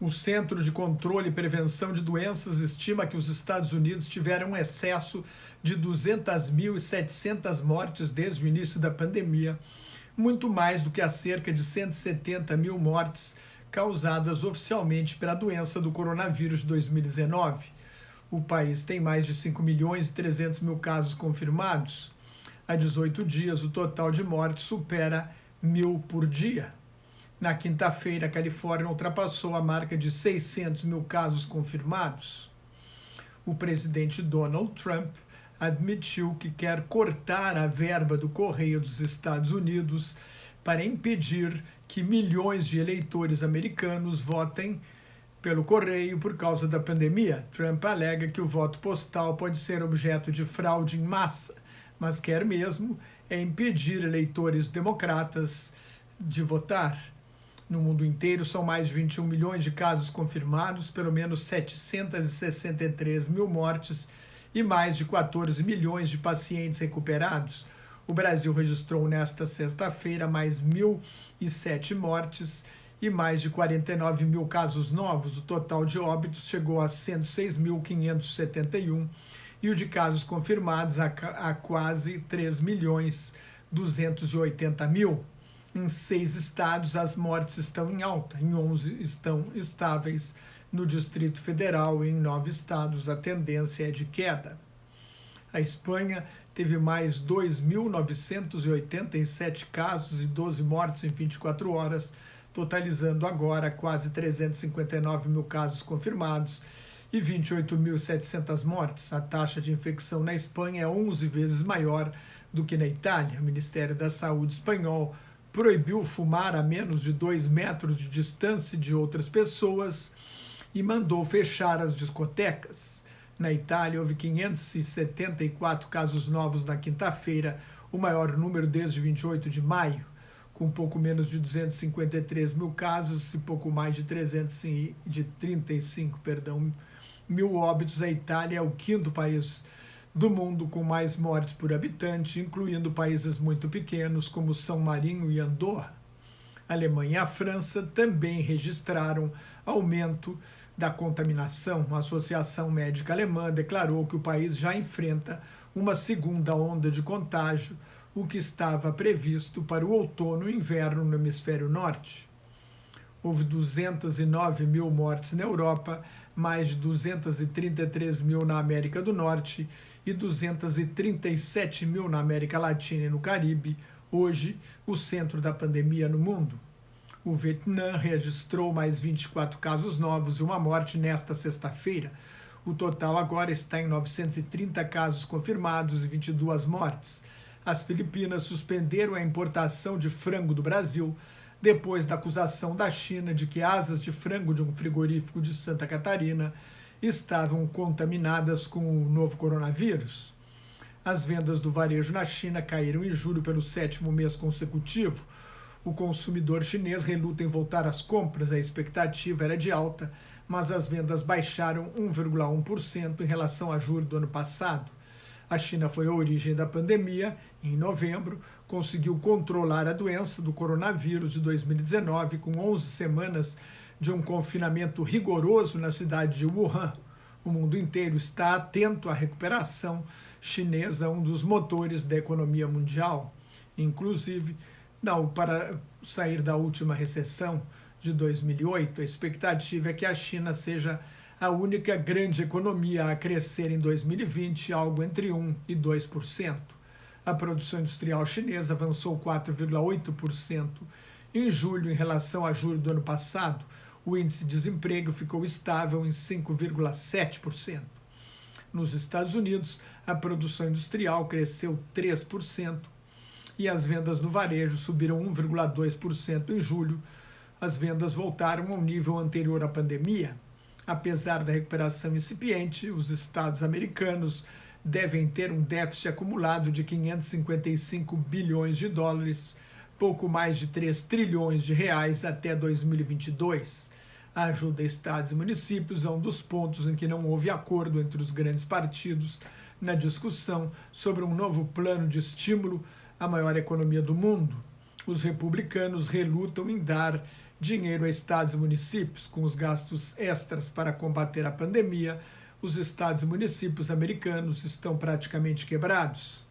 O Centro de Controle e Prevenção de Doenças estima que os Estados Unidos tiveram um excesso de 200.700 mortes desde o início da pandemia, muito mais do que as cerca de 170 mil mortes causadas oficialmente pela doença do coronavírus de 2019. O país tem mais de 5.300.000 casos confirmados. Há 18 dias, o total de mortes supera 1.000 por dia. Na quinta-feira, a Califórnia ultrapassou a marca de 600 mil casos confirmados. O presidente Donald Trump admitiu que quer cortar a verba do Correio dos Estados Unidos para impedir que milhões de eleitores americanos votem pelo correio por causa da pandemia. Trump alega que o voto postal pode ser objeto de fraude em massa, mas quer mesmo impedir eleitores democratas de votar. No mundo inteiro, são mais de 21 milhões de casos confirmados, pelo menos 763 mil mortes e mais de 14 milhões de pacientes recuperados. O Brasil registrou nesta sexta-feira mais 1.007 mortes e mais de 49 mil casos novos. O total de óbitos chegou a 106.571 e o de casos confirmados a quase 3.280.000. Em 6 estados, as mortes estão em alta, em 11 estão estáveis. No Distrito Federal e em 9 estados, a tendência é de queda. A Espanha teve mais 2.987 casos e 12 mortes em 24 horas, totalizando agora quase 359 mil casos confirmados e 28.700 mortes. A taxa de infecção na Espanha é 11 vezes maior do que na Itália. O Ministério da Saúde espanhol proibiu fumar a menos de 2 metros de distância de outras pessoas e mandou fechar as discotecas. Na Itália, houve 574 casos novos na quinta-feira, o maior número desde 28 de maio, com pouco menos de 253 mil casos e pouco mais de 35 mil óbitos. A Itália é o 5º país do mundo com mais mortes por habitante, incluindo países muito pequenos como São Marino e Andorra. A Alemanha e a França também registraram aumento da contaminação. A Associação Médica Alemã declarou que o país já enfrenta uma segunda onda de contágio, o que estava previsto para o outono e inverno no hemisfério norte. Houve 209 mil mortes na Europa, mais de 233 mil na América do Norte e 237 mil na América Latina e no Caribe, hoje o centro da pandemia no mundo. O Vietnã registrou mais 24 casos novos e uma morte nesta sexta-feira. O total agora está em 930 casos confirmados e 22 mortes. As Filipinas suspenderam a importação de frango do Brasil depois da acusação da China de que asas de frango de um frigorífico de Santa Catarina estavam contaminadas com o novo coronavírus. As vendas do varejo na China caíram em julho pelo 7º mês consecutivo. O consumidor chinês reluta em voltar às compras, a expectativa era de alta, mas as vendas baixaram 1,1% em relação a julho do ano passado. A China foi a origem da pandemia. Em novembro, conseguiu controlar a doença do coronavírus de 2019, com 11 semanas de um confinamento rigoroso na cidade de Wuhan. O mundo inteiro está atento à recuperação chinesa, um dos motores da economia mundial. Inclusive, para sair da última recessão de 2008, a expectativa é que a China seja a única grande economia a crescer em 2020, algo entre 1% e 2%. A produção industrial chinesa avançou 4,8% em julho em relação a julho do ano passado. O índice de desemprego ficou estável em 5,7%. Nos Estados Unidos, a produção industrial cresceu 3% e as vendas no varejo subiram 1,2% em julho. As vendas voltaram ao nível anterior à pandemia. Apesar da recuperação incipiente, os estados americanos devem ter um déficit acumulado de 555 bilhões de dólares, pouco mais de 3 trilhões de reais até 2022. A ajuda a estados e municípios é um dos pontos em que não houve acordo entre os grandes partidos na discussão sobre um novo plano de estímulo à maior economia do mundo. Os republicanos relutam em dar dinheiro a estados e municípios. Com os gastos extras para combater a pandemia, os estados e municípios americanos estão praticamente quebrados.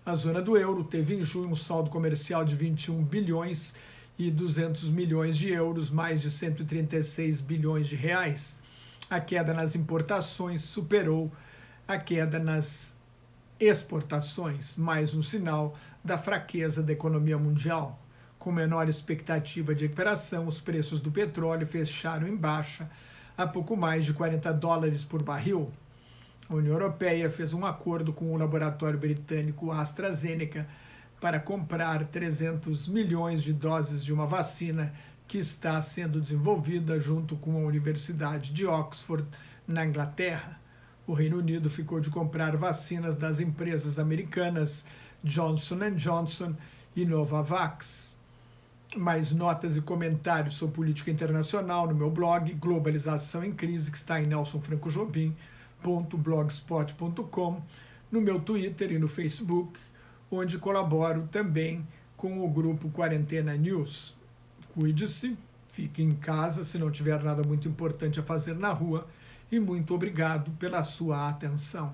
A zona do euro teve em junho um saldo comercial de 21 bilhões e 200 milhões de euros, mais de 136 bilhões de reais. A queda nas importações superou a queda nas exportações, mais um sinal da fraqueza da economia mundial. Com menor expectativa de recuperação, os preços do petróleo fecharam em baixa a pouco mais de $40 por barril. A União Europeia fez um acordo com o laboratório britânico AstraZeneca para comprar 300 milhões de doses de uma vacina que está sendo desenvolvida junto com a Universidade de Oxford, na Inglaterra. O Reino Unido ficou de comprar vacinas das empresas americanas Johnson & Johnson e Novavax. Mais notas e comentários sobre política internacional no meu blog Globalização em Crise, que está em nelsonfrancojobim.blogspot.com, no meu Twitter e no Facebook, onde colaboro também com o grupo Quarentena News. Cuide-se, fique em casa se não tiver nada muito importante a fazer na rua e muito obrigado pela sua atenção.